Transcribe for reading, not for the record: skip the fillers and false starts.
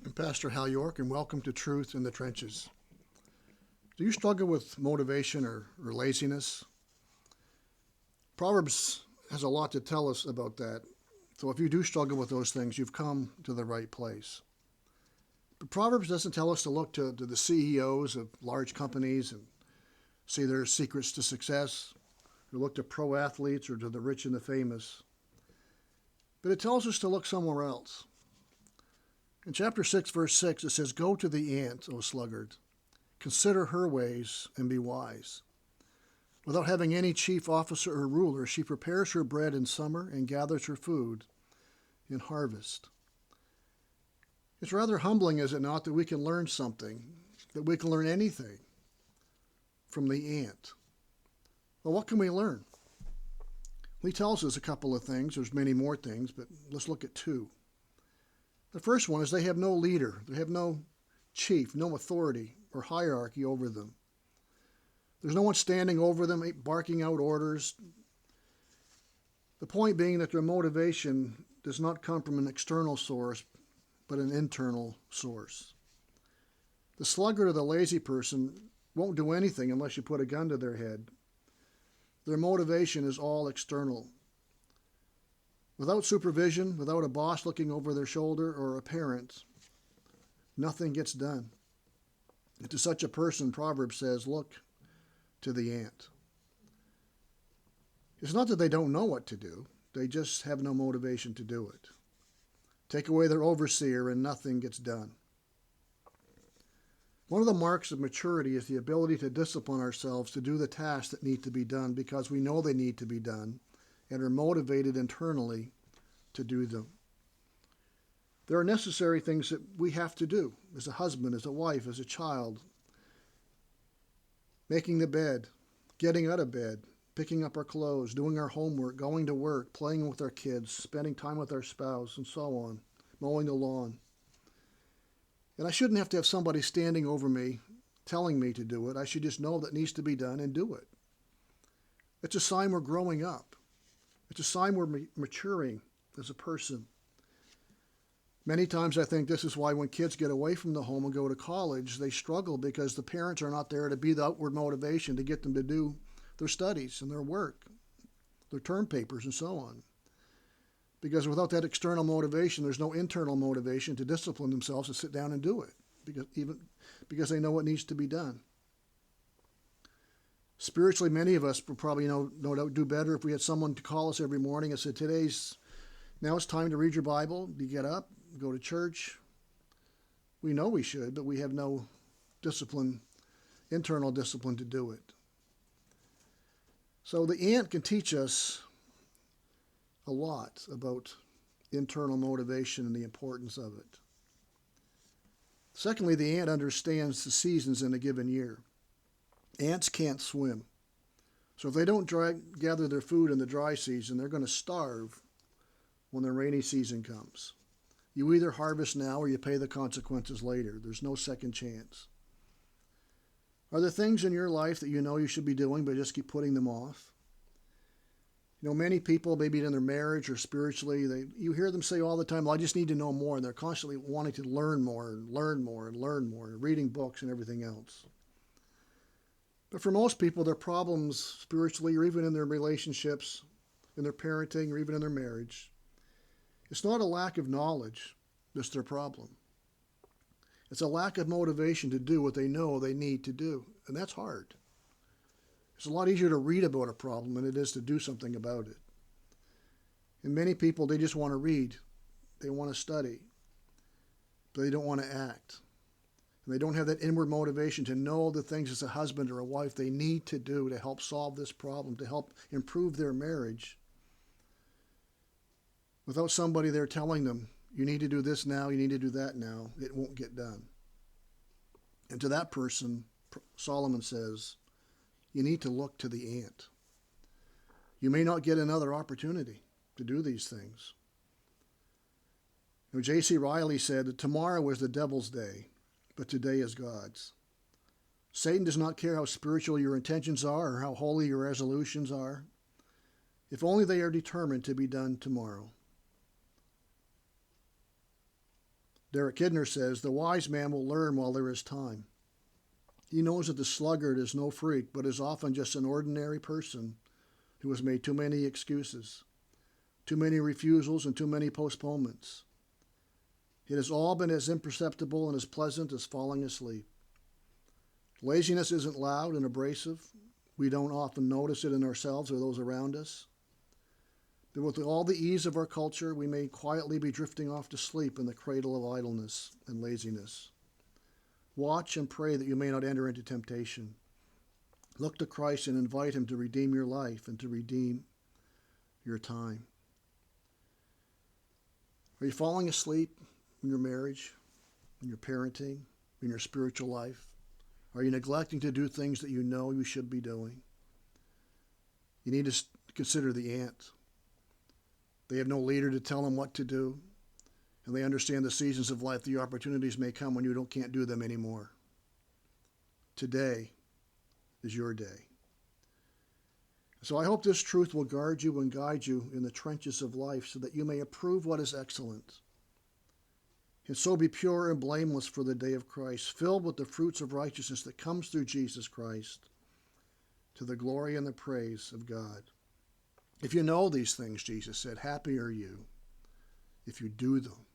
I'm Pastor Hal York, and welcome to Truth in the Trenches. Do you struggle with motivation or laziness? Proverbs has a lot to tell us about that. So if you do struggle with those things, you've come to the right place. But Proverbs doesn't tell us to look to the CEOs of large companies and see their secrets to success, or look to pro athletes or to the rich and the famous. But it tells us to look somewhere else. In chapter 6, verse 6, it says, "Go to the ant, O sluggard. Consider her ways and be wise. Without having any chief officer or ruler, she prepares her bread in summer and gathers her food in harvest." It's rather humbling, is it not, that we can learn something, that we can learn anything from the ant. Well, what can we learn? He tells us a couple of things. There's many more things, but let's look at two. The first one is they have no leader. They have no chief, no authority or hierarchy over them. There's no one standing over them, barking out orders. The point being that their motivation does not come from an external source, but an internal source. The sluggard or the lazy person won't do anything unless you put a gun to their head. Their motivation is all external. Without supervision, without a boss looking over their shoulder or a parent, nothing gets done. And to such a person, Proverbs says, look to the ant. It's not that they don't know what to do. They just have no motivation to do it. Take away their overseer and nothing gets done. One of the marks of maturity is the ability to discipline ourselves to do the tasks that need to be done because we know they need to be done and are motivated internally to do them. There are necessary things that we have to do as a husband, as a wife, as a child. Making the bed, getting out of bed, picking up our clothes, doing our homework, going to work, playing with our kids, spending time with our spouse, and so on, mowing the lawn. And I shouldn't have to have somebody standing over me telling me to do it. I should just know that needs to be done and do it. It's a sign we're growing up. It's a sign we're maturing as a person. Many times I think this is why when kids get away from the home and go to college, they struggle because the parents are not there to be the outward motivation to get them to do their studies and their work, their term papers and so on. Because without that external motivation, there's no internal motivation to discipline themselves to sit down and do it, because they know what needs to be done. Spiritually, many of us would probably no doubt do better if we had someone to call us every morning and said, now it's time to read your Bible. You get up, go to church. We know we should, but we have no discipline, internal discipline to do it. So the ant can teach us a lot about internal motivation and the importance of it. Secondly, the ant understands the seasons in a given year. Ants can't swim. So if they don't gather their food in the dry season, they're going to starve when the rainy season comes. You either harvest now or you pay the consequences later. There's no second chance. Are there things in your life that you know you should be doing but just keep putting them off? You know, many people, maybe in their marriage or spiritually, you hear them say all the time, well, I just need to know more. And they're constantly wanting to learn more and learn more and learn more, and reading books and everything else. But for most people, their problems spiritually or even in their relationships, in their parenting or even in their marriage, it's not a lack of knowledge that's their problem. It's a lack of motivation to do what they know they need to do. And that's hard. It's a lot easier to read about a problem than it is to do something about it. And many people, they just want to read. They want to study. But they don't want to act. And they don't have that inward motivation to know the things as a husband or a wife they need to do to help solve this problem, to help improve their marriage. Without somebody there telling them, you need to do this now, you need to do that now, it won't get done. And to that person, Solomon says, you need to look to the ant. You may not get another opportunity to do these things. You know, J.C. Riley said that tomorrow is the devil's day, but today is God's. Satan does not care how spiritual your intentions are or how holy your resolutions are, if only they are determined to be done tomorrow. Derek Kidner says, "The wise man will learn while there is time." He knows that the sluggard is no freak, but is often just an ordinary person who has made too many excuses, too many refusals, and too many postponements. It has all been as imperceptible and as pleasant as falling asleep. Laziness isn't loud and abrasive. We don't often notice it in ourselves or those around us. But with all the ease of our culture, we may quietly be drifting off to sleep in the cradle of idleness and laziness. Watch and pray that you may not enter into temptation. Look to Christ and invite him to redeem your life and to redeem your time. Are you falling asleep in your marriage, in your parenting, in your spiritual life? Are you neglecting to do things that you know you should be doing? You need to consider the ant. They have no leader to tell them what to do, and they understand the seasons of life. The opportunities may come when you can't do them anymore. Today is your day. So I hope this truth will guard you and guide you in the trenches of life so that you may approve what is excellent, and so be pure and blameless for the day of Christ, filled with the fruits of righteousness that comes through Jesus Christ, to the glory and the praise of God. If you know these things, Jesus said, happy are you if you do them.